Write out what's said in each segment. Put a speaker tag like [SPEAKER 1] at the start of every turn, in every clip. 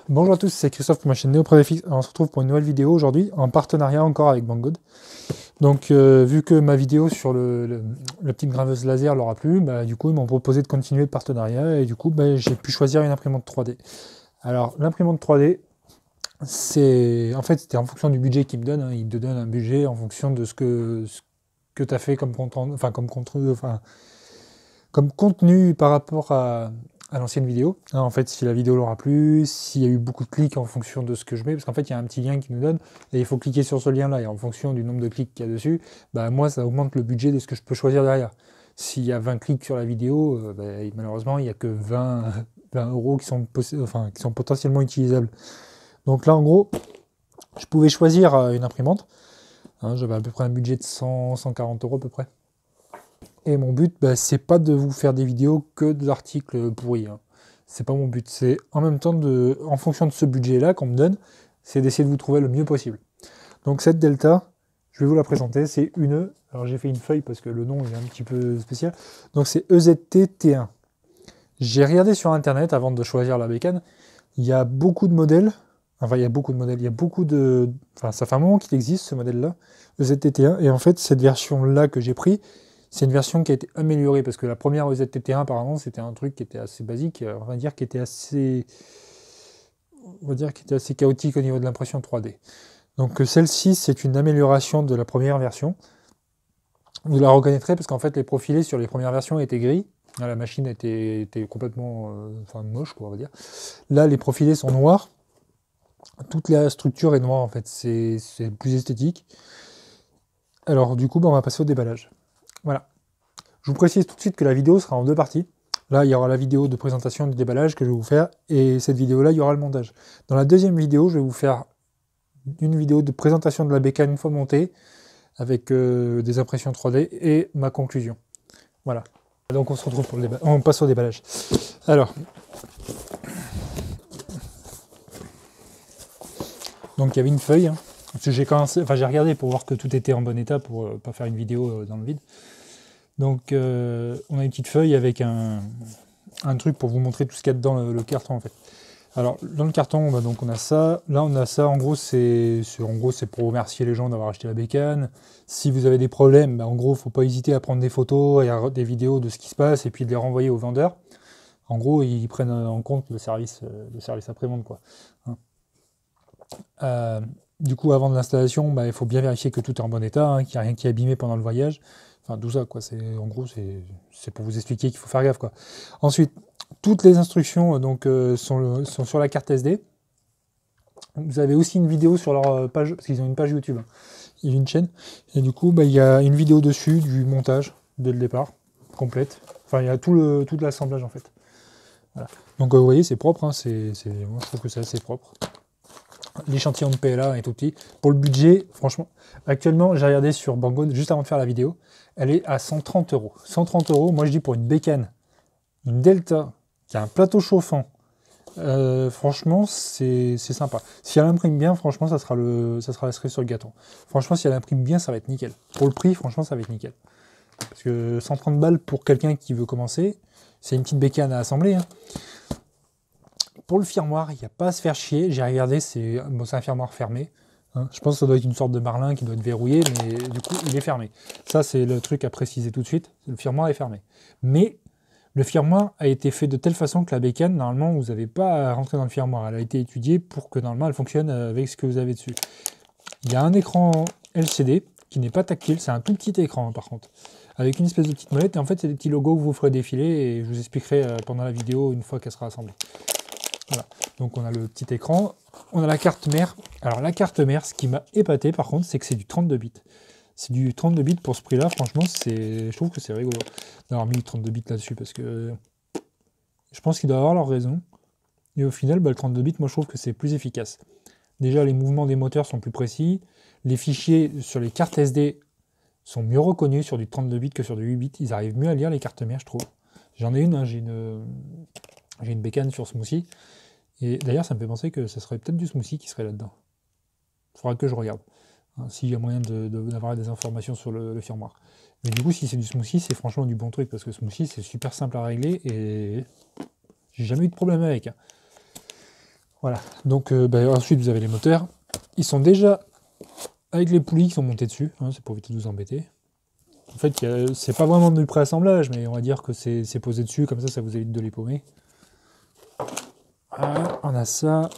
[SPEAKER 1] Bonjour à tous, c'est Christophe pour ma chaîne NeoPrefX. On se retrouve pour une nouvelle vidéo aujourd'hui en partenariat encore avec Banggood. Donc vu que ma vidéo sur la petite graveuse laser leur a plu, du coup ils m'ont proposé de continuer le partenariat et du coup j'ai pu choisir une imprimante 3D. Alors l'imprimante 3D, c'était en fonction du budget qu'ils me donnent, hein. Ils te donnent un budget en fonction de ce que tu as fait comme comme contenu par rapport à l'ancienne vidéo. Hein, en fait, si la vidéo leur a plu, s'il y a eu beaucoup de clics en fonction de ce que je mets, parce qu'en fait, il y a un petit lien qui nous donne, et il faut cliquer sur ce lien-là, et en fonction du nombre de clics qu'il y a dessus, moi, ça augmente le budget de ce que je peux choisir derrière. S'il y a 20 clics sur la vidéo, malheureusement, il n'y a que 20 euros qui sont potentiellement utilisables. Donc là, en gros, je pouvais choisir une imprimante. Hein, j'avais à peu près un budget de 140 euros à peu près. Et mon but, c'est pas de vous faire des vidéos que d'articles pourris. Hein. C'est pas mon but. C'est en même temps, en fonction de ce budget-là qu'on me donne, c'est d'essayer de vous trouver le mieux possible. Donc cette Delta, je vais vous la présenter. C'est une E. Alors j'ai fait une feuille parce que le nom est un petit peu spécial. Donc c'est EZT T1. J'ai regardé sur Internet avant de choisir la bécane. Il y a beaucoup de modèles. Enfin, il y a beaucoup de modèles. Il y a beaucoup de... Enfin, ça fait un moment qu'il existe ce modèle-là, EZT T1. Et en fait, cette version-là que j'ai pris, c'est une version qui a été améliorée, parce que la première EZT1, apparemment, c'était un truc qui était assez basique, on va dire qui était assez chaotique au niveau de l'impression 3D. Donc celle-ci, c'est une amélioration de la première version. Vous la reconnaîtrez parce qu'en fait, les profilés sur les premières versions étaient gris. Là, la machine était complètement moche, quoi, on va dire. Là, les profilés sont noirs. Toute la structure est noire, en fait. C'est plus esthétique. Alors, du coup, on va passer au déballage. Voilà. Je vous précise tout de suite que la vidéo sera en deux parties. Là, il y aura la vidéo de présentation du déballage que je vais vous faire, et cette vidéo-là, il y aura le montage. Dans la deuxième vidéo, je vais vous faire une vidéo de présentation de la bécane une fois montée, avec des impressions 3D et ma conclusion. Voilà. Donc on se retrouve pour le déballage. On passe au déballage. Alors. Donc il y avait une feuille. Hein. J'ai regardé pour voir que tout était en bon état pour pas faire une vidéo dans le vide. Donc on a une petite feuille avec un truc pour vous montrer tout ce qu'il y a dedans le carton en fait. Alors dans le carton, donc on a ça. Là on a ça. En gros c'est pour remercier les gens d'avoir acheté la bécane. Si vous avez des problèmes, en gros faut pas hésiter à prendre des photos et des vidéos de ce qui se passe et puis de les renvoyer aux vendeurs. En gros ils prennent en compte le service après-vente quoi. Hein. Du coup, avant de l'installation, il faut bien vérifier que tout est en bon état, hein, qu'il n'y a rien qui est abîmé pendant le voyage. Enfin, tout ça, quoi. En gros, c'est pour vous expliquer qu'il faut faire gaffe, quoi. Ensuite, toutes les instructions sont sur la carte SD. Vous avez aussi une vidéo sur leur page, parce qu'ils ont une page YouTube. Hein. Il y a une chaîne. Et du coup, il y a une vidéo dessus du montage dès le départ, complète. Enfin, il y a tout l'assemblage, en fait. Voilà. Donc, vous voyez, c'est propre. Hein, moi, je trouve que c'est assez propre. L'échantillon de PLA est tout petit. Pour le budget, franchement, actuellement, j'ai regardé sur Banggood juste avant de faire la vidéo, elle est à 130 euros. 130 euros, moi je dis pour une bécane, une Delta, qui a un plateau chauffant, franchement, c'est sympa. Si elle imprime bien, franchement, ça sera la cerise sur le gâteau. Franchement, si elle imprime bien, ça va être nickel. Pour le prix, franchement, ça va être nickel. Parce que 130 balles pour quelqu'un qui veut commencer, c'est une petite bécane à assembler. Hein. Pour le firmware, il n'y a pas à se faire chier. J'ai regardé, c'est un firmware fermé. Hein. Je pense que ça doit être une sorte de marlin qui doit être verrouillé, mais du coup, il est fermé. Ça, c'est le truc à préciser tout de suite. Le firmware est fermé. Mais le firmware a été fait de telle façon que la bécane, normalement, vous n'avez pas à rentrer dans le firmware. Elle a été étudiée pour que, normalement, elle fonctionne avec ce que vous avez dessus. Il y a un écran LCD qui n'est pas tactile. C'est un tout petit écran, par contre. Avec une espèce de petite molette. Et en fait, c'est des petits logos que vous ferez défiler. Et je vous expliquerai pendant la vidéo une fois qu'elle sera assemblée. Voilà, donc on a le petit écran, on a la carte mère. Alors la carte mère, ce qui m'a épaté par contre, c'est que c'est du 32 bits. C'est du 32 bits pour ce prix-là, franchement, je trouve que c'est rigolo d'avoir mis 32 bits là-dessus, parce que je pense qu'ils doivent avoir leur raison. Et au final, le 32 bits, moi je trouve que c'est plus efficace. Déjà, les mouvements des moteurs sont plus précis, les fichiers sur les cartes SD sont mieux reconnus sur du 32 bits que sur du 8 bits, ils arrivent mieux à lire les cartes mères, je trouve. J'en ai une, hein, j'ai une bécane sur Smoothie. Et d'ailleurs, ça me fait penser que ça serait peut-être du Smoothie qui serait là-dedans. Il faudra que je regarde. Hein, s'il y a moyen d'avoir des informations sur le firmware. Mais du coup, si c'est du Smoothie, c'est franchement du bon truc. Parce que Smoothie, c'est super simple à régler. Et j'ai jamais eu de problème avec. Hein. Voilà, donc ensuite vous avez les moteurs. Ils sont déjà avec les poulies qui sont montées dessus, hein, c'est pour éviter de vous embêter. En fait, c'est pas vraiment du préassemblage, mais on va dire que c'est posé dessus, comme ça vous évite de les paumer. Voilà, on a ça.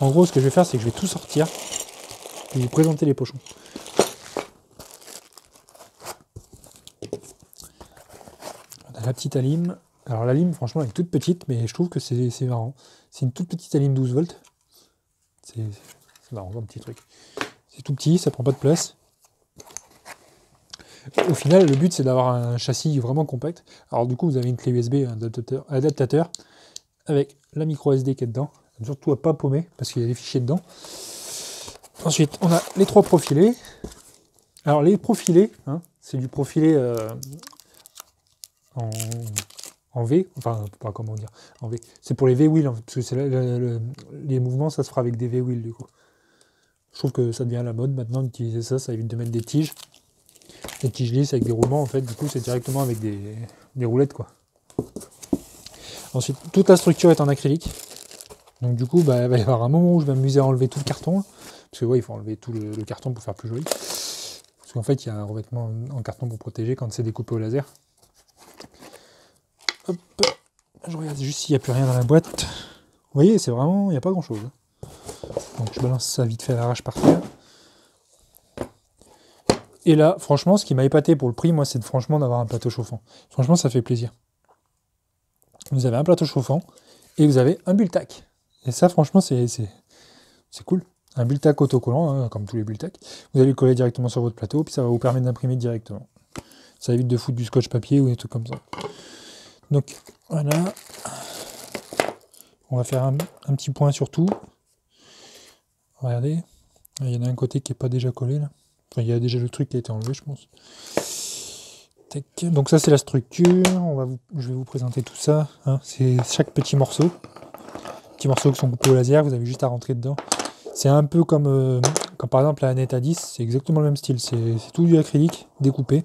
[SPEAKER 1] En gros, ce que je vais faire, c'est que je vais tout sortir et vous présenter les pochons. On a la petite Alim. Alors la lime, franchement, elle est toute petite, mais je trouve que c'est marrant. C'est une toute petite Alim 12 volts. C'est marrant, un petit truc. C'est tout petit, ça prend pas de place. Au final, le but, c'est d'avoir un châssis vraiment compact. Alors du coup, vous avez une clé USB, un adaptateur, avec la micro SD qui est dedans. Surtout à pas paumer, parce qu'il y a des fichiers dedans. Ensuite, on a les 3 profilés. Alors les profilés, hein, c'est du profilé en V, enfin, pas comment dire, en V. C'est pour les V-wheels, parce que les mouvements, ça se fera avec des V-wheels, du coup. Je trouve que ça devient la mode maintenant d'utiliser ça, ça évite de mettre des tiges. Des tiges lisses avec des roulements, en fait, du coup, c'est directement avec des roulettes, quoi. Ensuite, toute la structure est en acrylique. Donc, du coup, il va y avoir un moment où je vais m'amuser à enlever tout le carton. Parce que, ouais, il faut enlever tout le carton pour faire plus joli. Parce qu'en fait, il y a un revêtement en carton pour protéger quand c'est découpé au laser. Hop, je regarde juste s'il n'y a plus rien dans la boîte. Vous voyez, c'est vraiment, il n'y a pas grand chose. Donc je balance ça vite fait à l'arrache par terre. Et là, franchement, ce qui m'a épaté pour le prix, moi, c'est franchement d'avoir un plateau chauffant. Franchement, ça fait plaisir. Vous avez un plateau chauffant et vous avez un Bultac. Et ça, franchement, c'est cool. Un Bultac autocollant, hein, comme tous les Bultac. Vous allez le coller directement sur votre plateau, puis ça va vous permettre d'imprimer directement. Ça évite de foutre du scotch papier ou des trucs comme ça. Donc voilà, on va faire un petit point sur tout. Regardez, il y en a un côté qui n'est pas déjà collé là. Enfin, il y a déjà le truc qui a été enlevé, je pense. Tac. Donc ça c'est la structure. Je vais vous présenter tout ça. Hein. C'est chaque petit morceau. Petits morceaux qui sont coupés au laser, vous avez juste à rentrer dedans. C'est un peu comme par exemple la Neta 10, c'est exactement le même style. C'est tout du acrylique découpé.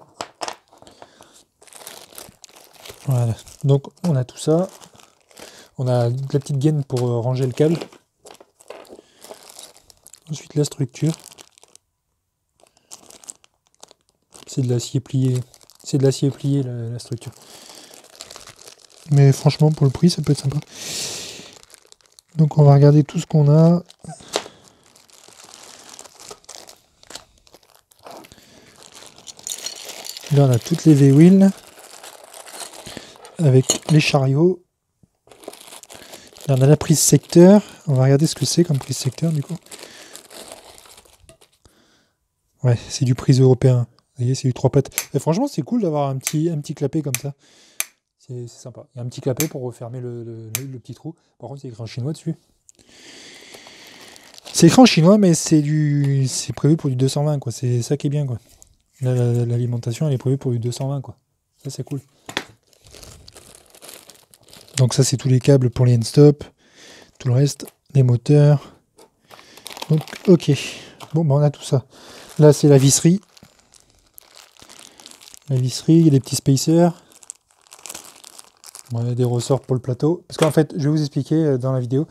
[SPEAKER 1] Voilà, donc on a tout ça. On a la petite gaine pour ranger le câble. Ensuite la structure. C'est de l'acier plié. C'est de l'acier plié la structure. Mais franchement pour le prix ça peut être sympa. Donc on va regarder tout ce qu'on a. Là on a toutes les V-wheels. Avec les chariots. Là, on a la prise secteur. On va regarder ce que c'est comme prise secteur du coup. Ouais, c'est du prise européen. Vous voyez, c'est du 3 pattes. Et franchement, c'est cool d'avoir un petit clapet comme ça. C'est sympa. Il y a un petit clapet pour refermer le petit trou. Par contre, c'est écrit en chinois dessus. C'est écrit en chinois, mais c'est prévu pour du 220, quoi. C'est ça qui est bien, quoi. L'alimentation, elle est prévue pour du 220, quoi. Ça, c'est cool. Donc ça, c'est tous les câbles pour les end-stop. Tout le reste, les moteurs. Donc, ok. Bon, on a tout ça. Là, c'est la visserie. La visserie, il y a des petits spacers. Bon, il y a des ressorts pour le plateau. Parce qu'en fait, je vais vous expliquer dans la vidéo.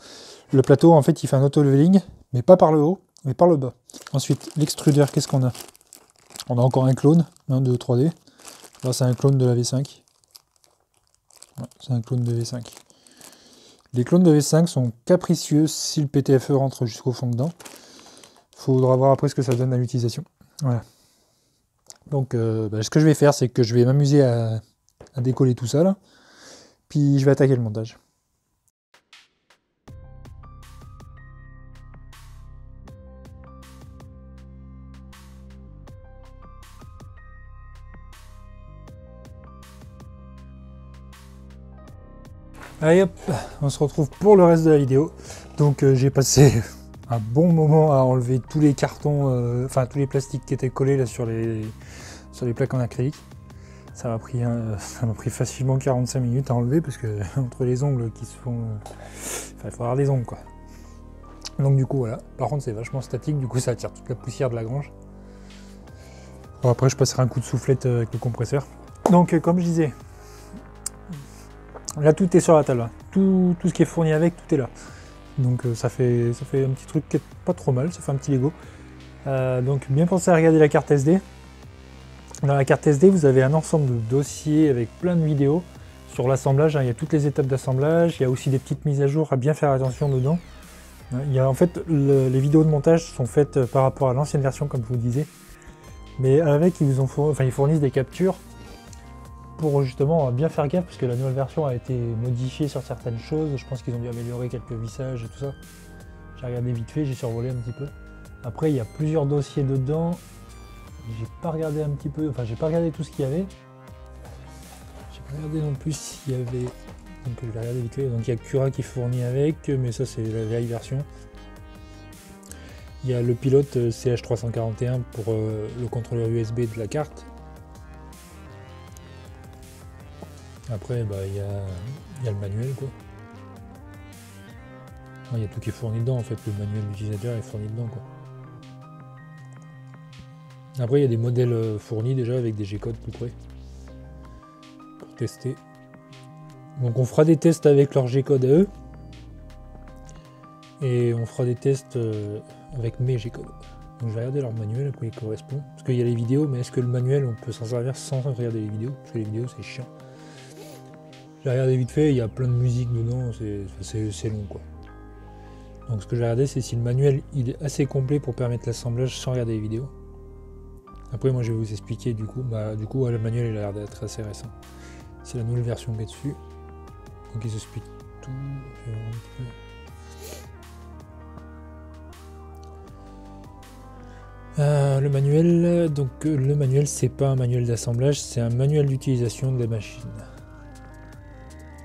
[SPEAKER 1] Le plateau, en fait, il fait un auto-leveling, mais pas par le haut, mais par le bas. Ensuite, l'extrudeur, qu'est-ce qu'on a? On a encore un clone de 3D. Là, c'est un clone de la V5. Ouais, c'est un clone de V5. Les clones de V5 sont capricieux si le PTFE rentre jusqu'au fond dedans. Il faudra voir après ce que ça donne à l'utilisation. Voilà. Donc ce que je vais faire, c'est que je vais m'amuser à décoller tout ça là. Puis je vais attaquer le montage. Allez hop, on se retrouve pour le reste de la vidéo. Donc j'ai passé un bon moment à enlever tous les cartons, enfin tous les plastiques qui étaient collés là sur les plaques en acrylique. Ça m'a pris facilement 45 minutes à enlever parce que entre les ongles qui se font... Enfin, il faut avoir des ongles quoi. Donc du coup voilà. Par contre c'est vachement statique, du coup ça attire toute la poussière de la grange. Bon, après je passerai un coup de soufflette avec le compresseur. Donc comme je disais, là tout est sur la table. Tout ce qui est fourni avec, tout est là. Donc ça fait un petit truc qui est pas trop mal, ça fait un petit Lego. Donc bien pensé à regarder la carte SD. Dans la carte SD, vous avez un ensemble de dossiers avec plein de vidéos sur l'assemblage. Il y a toutes les étapes d'assemblage, il y a aussi des petites mises à jour à bien faire attention dedans. Il y a, en fait, les vidéos de montage sont faites par rapport à l'ancienne version, comme je vous disais. Mais avec, ils fournissent des captures pour justement bien faire gaffe, parce que la nouvelle version a été modifiée sur certaines choses. Je pense qu'ils ont dû améliorer quelques vissages et tout ça. J'ai regardé vite fait, j'ai survolé un petit peu. Après, il y a plusieurs dossiers dedans. J'ai pas regardé un petit peu, enfin j'ai pas regardé tout ce qu'il y avait. J'ai pas regardé non plus s'il y avait. Donc je vais regarder vite fait. Donc il y a Cura qui fournit avec, mais ça c'est la vieille version. Il y a le pilote CH341 pour le contrôleur USB de la carte. Après il y a le manuel quoi. Il y a tout qui est fourni dedans en fait, le manuel d'utilisateur est fourni dedans quoi. Après il y a des modèles fournis déjà avec des G-codes tout près pour tester. Donc on fera des tests avec leur G-code à eux. Et on fera des tests avec mes G-codes. Donc je vais regarder leur manuel à quoi il correspond. Parce qu'il y a les vidéos, mais est-ce que le manuel on peut s'en servir sans regarder les vidéos? Parce que les vidéos c'est chiant. J'ai regardé vite fait, il y a plein de musique dedans, c'est long quoi. Donc ce que j'ai regardé c'est si le manuel il est assez complet pour permettre l'assemblage sans regarder les vidéos. Après moi je vais vous expliquer du coup. Le manuel il a l'air d'être assez récent. C'est la nouvelle version qui est dessus. Donc ils expliquent tout. Je vais voir un petit peu. Le manuel c'est pas un manuel d'assemblage, c'est un manuel d'utilisation de la machine.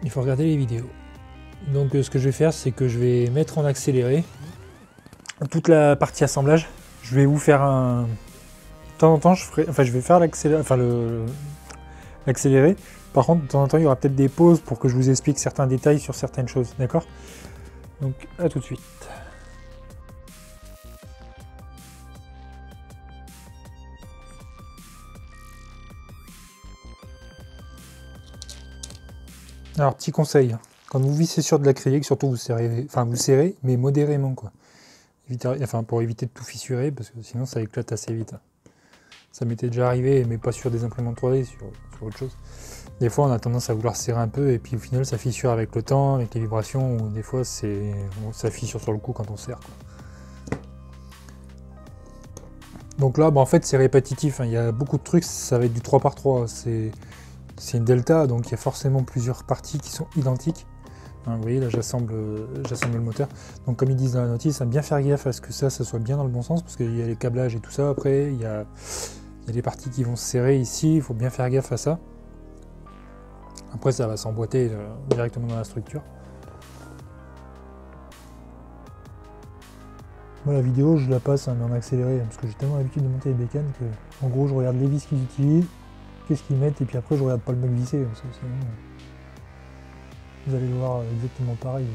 [SPEAKER 1] Il faut regarder les vidéos. Donc ce que je vais faire c'est que je vais mettre en accéléré toute la partie assemblage. Je vais vous faire un... De temps en temps je vais faire l'accéléré. Par contre de temps en temps il y aura peut-être des pauses pour que je vous explique certains détails sur certaines choses, d'accord? Donc à tout de suite. Alors, petit conseil, quand vous vissez sur de l'acrylique, surtout vous serrez, mais modérément, quoi. Pour éviter de tout fissurer, parce que sinon ça éclate assez vite. Ça m'était déjà arrivé, mais pas sur des imprimantes 3D, sur autre chose. Des fois, on a tendance à vouloir serrer un peu, et puis au final, ça fissure avec le temps, avec les vibrations, ou des fois, ça fissure sur le coup quand on serre, quoi. Donc là, en fait, c'est répétitif. Il y a beaucoup de trucs, ça va être du 3x3. C'est une delta, donc il y a forcément plusieurs parties qui sont identiques. Vous voyez, là j'assemble le moteur. Donc comme ils disent dans la notice, à bien faire gaffe à ce que ça soit bien dans le bon sens, parce qu'il y a les câblages et tout ça. Après, il y a des parties qui vont se serrer ici, il faut bien faire gaffe à ça. Après, ça va s'emboîter directement dans la structure. Moi, la vidéo, je la passe mais en accéléré, parce que j'ai tellement l'habitude de monter les bécanes que, en gros, je regarde les vis qu'ils utilisent, qu'est-ce qu'ils mettent, et puis après je regarde pas le mec visser, parce que sinon vous allez le voir exactement pareil.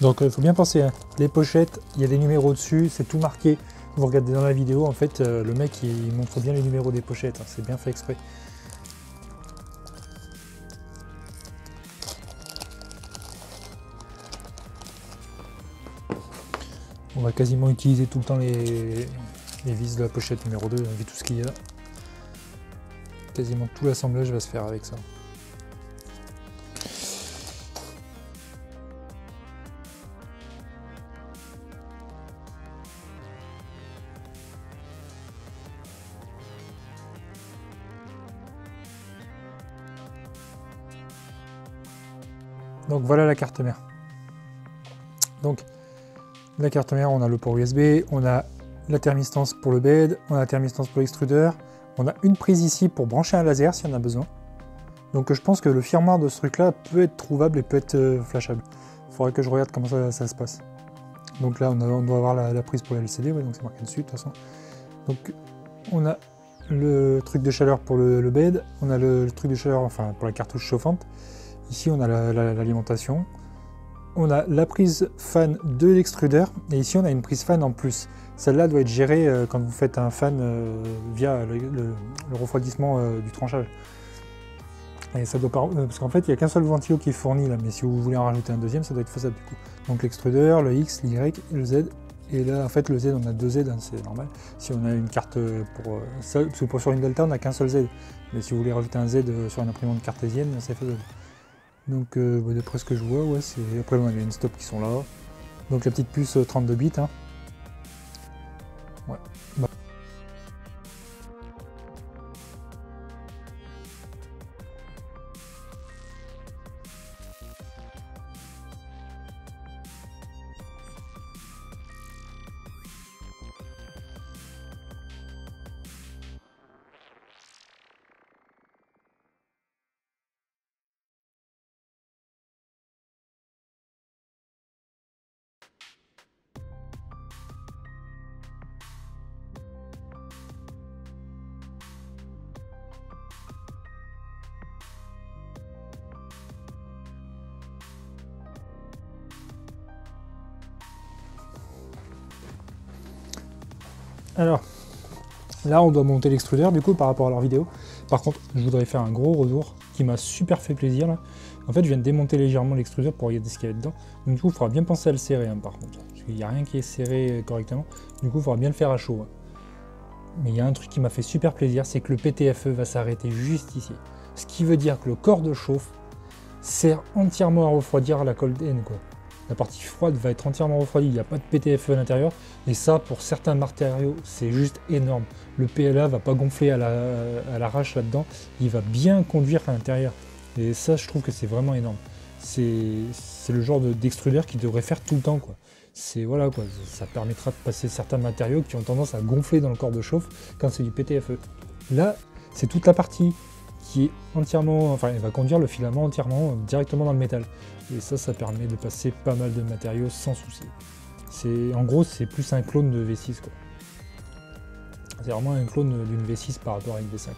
[SPEAKER 1] Donc il faut bien penser, hein. Les pochettes, il y a des numéros dessus, c'est tout marqué. Vous regardez dans la vidéo, en fait, le mec il montre bien les numéros des pochettes, hein. C'est bien fait exprès. On va quasiment utiliser tout le temps les vis de la pochette numéro 2, vu tout ce qu'il y a là. Quasiment tout l'assemblage va se faire avec ça. Donc voilà la carte mère. Donc la carte mère, on a le port USB, on a la thermistance pour le bed, on a la thermistance pour l'extrudeur, on a une prise ici pour brancher un laser s'il y en a besoin. Donc je pense que le firmware de ce truc là peut être trouvable et peut être flashable. Il faudrait que je regarde comment ça se passe. Donc là on doit avoir la prise pour la LCD, ouais, donc c'est marqué dessus de toute façon. Donc on a le truc de chaleur pour le bed, on a le truc de chaleur pour la cartouche chauffante. Ici on a l'alimentation. on a la prise fan de l'extrudeur, et ici on a une prise fan en plus. Celle-là doit être gérée quand vous faites un fan via le refroidissement du tranchage. Et ça doit pas, parce qu'en fait il n'y a qu'un seul ventilo qui est fourni là, mais si vous voulez en rajouter un deuxième, ça doit être faisable du coup. Donc l'extrudeur, le X, l'Y et le Z. Et là en fait le Z, on a deux Z, hein, c'est normal. Si on a une carte pour ça, parce que pour sur une Delta on n'a qu'un seul Z. Mais si vous voulez rajouter un Z sur une imprimante cartésienne, c'est faisable. Donc d'après ce que je vois, ouais, c'est. Après il y a les stop qui sont là. Donc la petite puce 32 bits. Hein. Ouais. Bah. Alors, là on doit monter l'extrudeur du coup par rapport à leur vidéo. Par contre, je voudrais faire un gros retour qui m'a super fait plaisir là. En fait, je viens de démonter légèrement l'extrudeur pour regarder ce qu'il y avait dedans. Donc du coup, il faudra bien penser à le serrer hein, par contre. Parce qu'il n'y a rien qui est serré correctement. Du coup, il faudra bien le faire à chaud. Hein. Mais il y a un truc qui m'a fait super plaisir, c'est que le PTFE va s'arrêter juste ici. Ce qui veut dire que le corps de chauffe sert entièrement à refroidir la cold end quoi. La partie froide va être entièrement refroidie, il n'y a pas de PTFE à l'intérieur. Et ça, pour certains matériaux, c'est juste énorme. Le PLA va pas gonfler à l'arrache là-dedans, il va bien conduire à l'intérieur. Et ça, je trouve que c'est vraiment énorme. C'est le genre d'extrudeur qui devrait faire tout le temps, quoi. C'est voilà quoi, ça permettra de passer certains matériaux qui ont tendance à gonfler dans le corps de chauffe quand c'est du PTFE. Là, c'est toute la partie qui est entièrement, enfin, elle va conduire le filament entièrement directement dans le métal. Et ça permet de passer pas mal de matériaux sans souci. En gros, c'est plus un clone de V6 quoi. C'est vraiment un clone d'une V6 par rapport à une V5.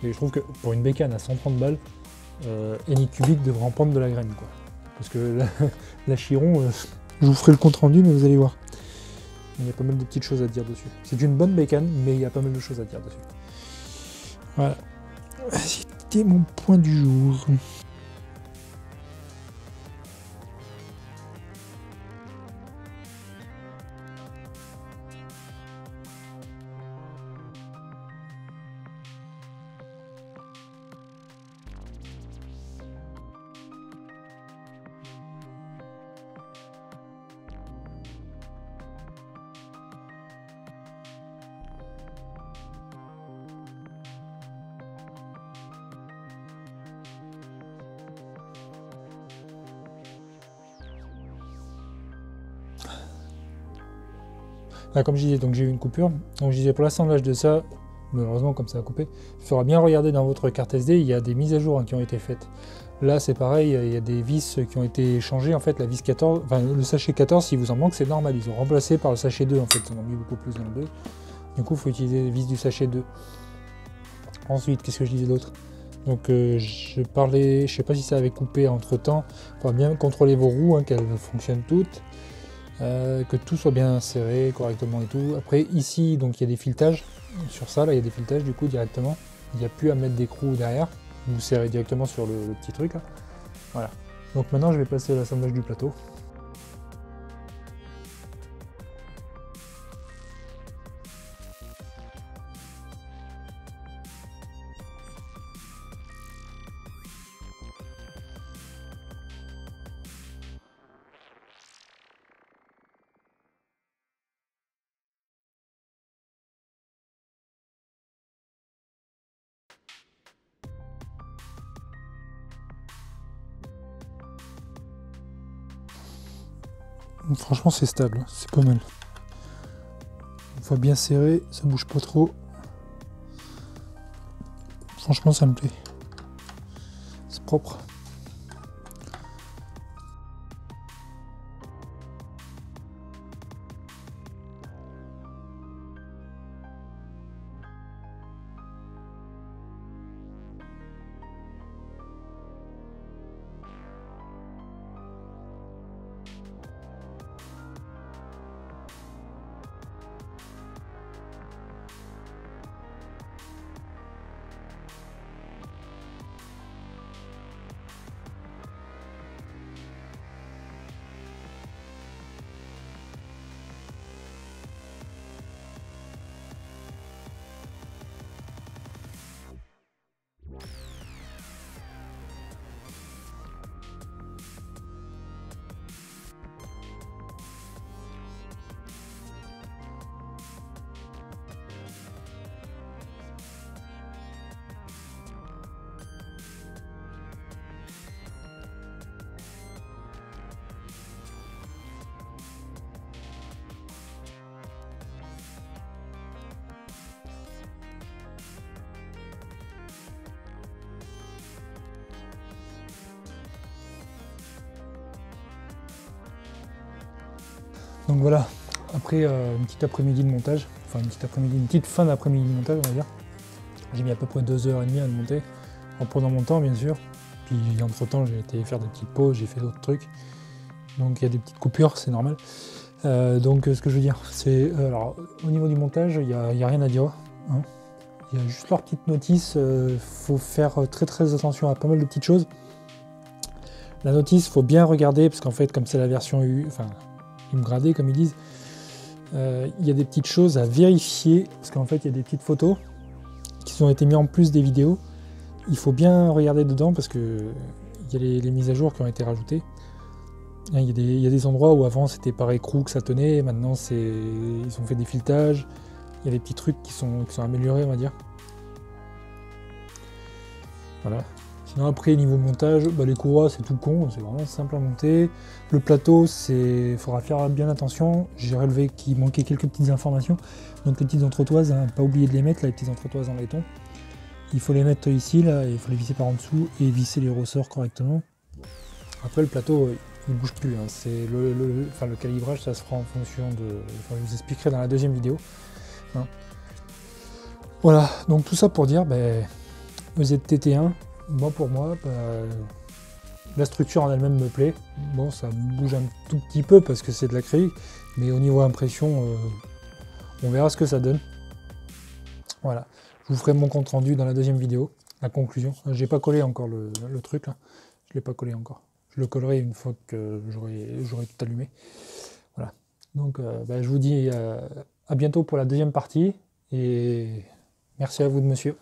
[SPEAKER 1] Et je trouve que pour une bécane à 130 balles, Anycubic devrait en prendre de la graine quoi. Parce que la Chiron, je vous ferai le compte rendu, mais vous allez voir. Il y a pas mal de petites choses à dire dessus. C'est une bonne bécane, mais il y a pas mal de choses à dire dessus. Voilà. C'était mon point du jour. Ah, comme je disais, donc j'ai eu une coupure. Donc je disais pour l'assemblage de ça, malheureusement comme ça a coupé, il faudra bien regarder dans votre carte SD, il y a des mises à jour hein, qui ont été faites. Là c'est pareil, il y a des vis qui ont été changées, en fait la vis 14, enfin le sachet 14 s'il vous en manque c'est normal, ils ont remplacé par le sachet 2 en fait, ils en ont mis beaucoup plus dans le 2. Du coup il faut utiliser les vis du sachet 2. Ensuite, qu'est-ce que je disais d'autre? Donc je parlais, je sais pas si ça avait coupé entre temps, il faudra bien contrôler vos roues, hein, qu'elles fonctionnent toutes. Que tout soit bien serré correctement et tout. Après ici donc il y a des filetages sur ça, là il y a des filetages du coup directement. Il n'y a plus à mettre d'écrou derrière, vous serrez directement sur le petit truc là. Voilà. Donc maintenant je vais passer à l'assemblage du plateau. Franchement c'est stable, c'est pas mal. Une fois bien serré, ça bouge pas trop. Franchement ça me plaît. C'est propre. Donc voilà, après une petite après-midi de montage, enfin une petite fin d'après-midi de montage on va dire. J'ai mis à peu près 2h30 à le monter, en prenant mon temps bien sûr. Puis entre temps j'ai été faire des petites pauses, j'ai fait d'autres trucs. Donc il y a des petites coupures, c'est normal. Donc ce que je veux dire, c'est alors au niveau du montage, il n'y a rien à dire. Hein. Il y a juste leur petite notice, faut faire très attention à pas mal de petites choses. La notice, faut bien regarder, parce qu'en fait, comme c'est la version upgradée, comme ils disent, il y a des petites choses à vérifier, parce qu'en fait, il y a des petites photos qui ont été mises en plus des vidéos. Il faut bien regarder dedans, parce que il y a les mises à jour qui ont été rajoutées. Il y a des endroits où avant c'était par écrou que ça tenait, maintenant ils ont fait des filettages, il y a des petits trucs qui sont améliorés on va dire. Voilà. Sinon après niveau montage, les courroies c'est tout con, c'est vraiment simple à monter. Le plateau, il faudra faire bien attention, j'ai relevé qu'il manquait quelques petites informations. Donc les petites entretoises, hein, pas oublier de les mettre, là, les petites entretoises en laiton. Il faut les mettre ici, là, et il faut les visser par en dessous et visser les ressorts correctement. Après le plateau, il ne bouge plus, hein. C'est le calibrage, ça se fera en fonction de... je vous expliquerai dans la deuxième vidéo. Hein. Voilà, donc tout ça pour dire, EZTT1, moi pour moi, la structure en elle-même me plaît. Bon, ça bouge un tout petit peu parce que c'est de l'acrylique, mais au niveau impression, on verra ce que ça donne. Voilà, je vous ferai mon compte rendu dans la deuxième vidéo, la conclusion. J'ai pas collé encore le truc là, je l'ai pas collé encore. Je le collerai une fois que j'aurai tout allumé. Voilà. Donc je vous dis à bientôt pour la deuxième partie et merci à vous de me suivre.